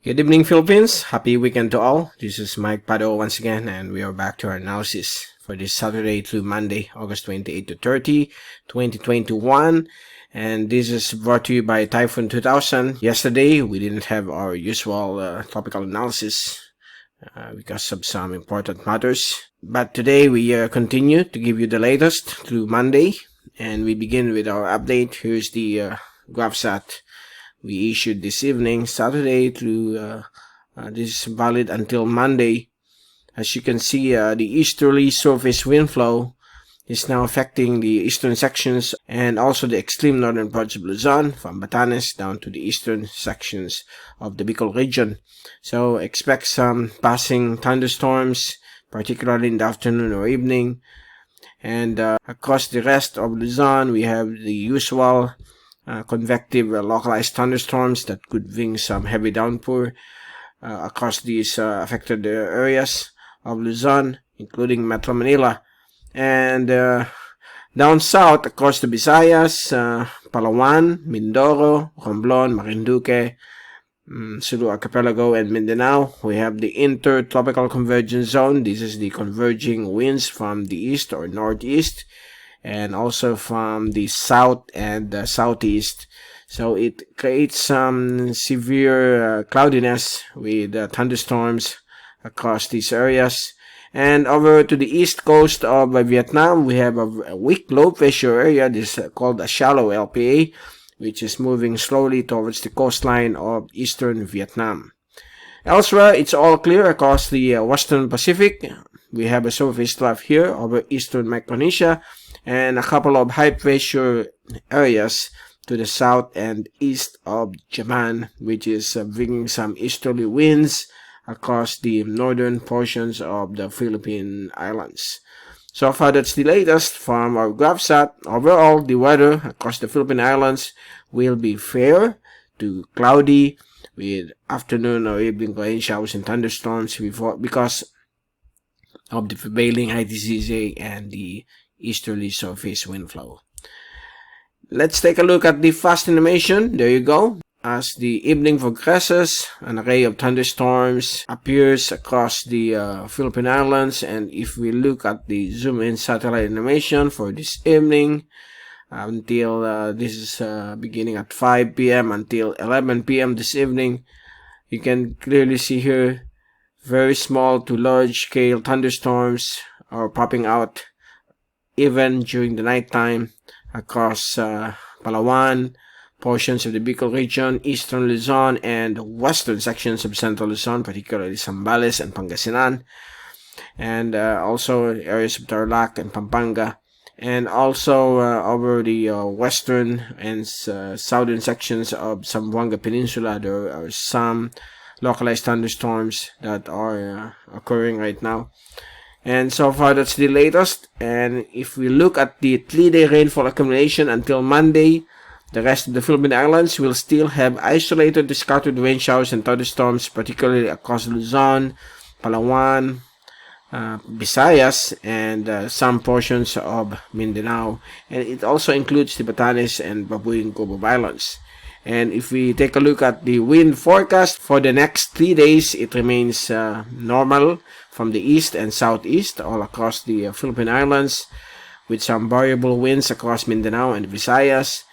Good evening, Philippines. Happy weekend to all. This is Mike Padua once again, and we are back to our analysis for this Saturday through Monday, August 28 to 30, 2021. And this is brought to you by Typhoon 2000. Yesterday, we didn't have our usual topical analysis because of some important matters. But today, we continue to give you the latest through Monday. And we begin with our update. Here's the graph sat we issued this evening, Saturday through this is valid until Monday. As you can see, the Easterly Surface Windflow is now affecting the eastern sections and also the extreme northern parts of Luzon, from Batanes down to the eastern sections of the Bicol region. So expect some passing thunderstorms, particularly in the afternoon or evening. And across the rest of Luzon, we have the usual convective localized thunderstorms that could bring some heavy downpour across these affected areas of Luzon, including Metro Manila. And down south, across the Visayas, Palawan, Mindoro, Romblon, Marinduque, Sulu Archipelago, and Mindanao, we have the InterTropical Convergence Zone. This is the converging winds from the east or northeast, and also from the south and the southeast. So it creates some severe cloudiness with thunderstorms across these areas. And over to the east coast of Vietnam, we have a weak low pressure area. This is called a shallow LPA, which is moving slowly towards the coastline of eastern Vietnam. Elsewhere, it's all clear across the western Pacific. We have a surface trough here over eastern Micronesia, and a couple of high-pressure areas to the south and east of Japan, which is bringing some easterly winds across the northern portions of the Philippine Islands. So far, that's the latest from our graph sat. Overall, the weather across the Philippine Islands will be fair to cloudy, with afternoon or evening rain showers and thunderstorms because of the prevailing ITCZ and the Easterly Surface Windflow. Let's take a look at the fast animation. There you go. As the evening progresses, an array of thunderstorms appears across the Philippine Islands. And if we look at the zoom-in satellite animation for this evening, until this is beginning at 5 p.m. until 11 p.m. this evening, you can clearly see here very small to large-scale thunderstorms are popping out even during the nighttime across Palawan, portions of the Bicol region, eastern Luzon, and western sections of central Luzon, particularly Zambales and Pangasinan, and also areas of Tarlac and Pampanga, and also over the western and southern sections of Zamboanga Peninsula. There are some localized thunderstorms that are occurring right now. And so far, that's the latest. And if we look at the 3-day rainfall accumulation until Monday, the rest of the Philippine Islands will still have isolated scattered rain showers and thunderstorms, particularly across Luzon, Palawan, Visayas, and some portions of Mindanao. And it also includes the Batanes and Babuing Cubao Islands. And if we take a look at the wind forecast for the next 3 days, it remains normal from the east and southeast all across the Philippine Islands, with some variable winds across Mindanao and Visayas.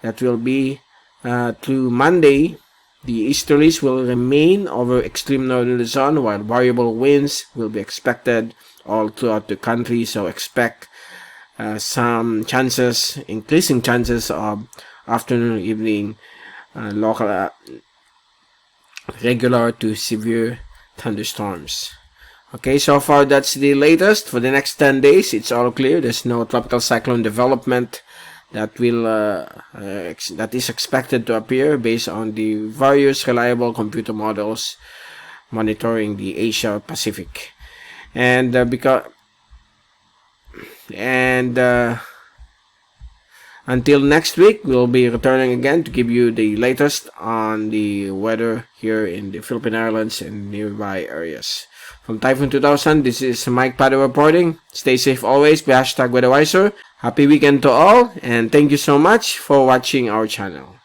That will be through Monday. The easterlies will remain over extreme northern Luzon, while variable winds will be expected all throughout the country. So expect some chances, increasing chances of afternoon, evening, local, regular to severe thunderstorms. Okay, so far that's the latest. For the next 10 days, it's all clear. There's no tropical cyclone development that will that is expected to appear based on the various reliable computer models monitoring the Asia Pacific. And until next week, we'll be returning again to give you the latest on the weather here in the Philippine Islands and nearby areas. From Typhoon 2000, this is Mike Padua reporting. Stay safe always. Be #WeatherWiser. Happy weekend to all, and thank you so much for watching our channel.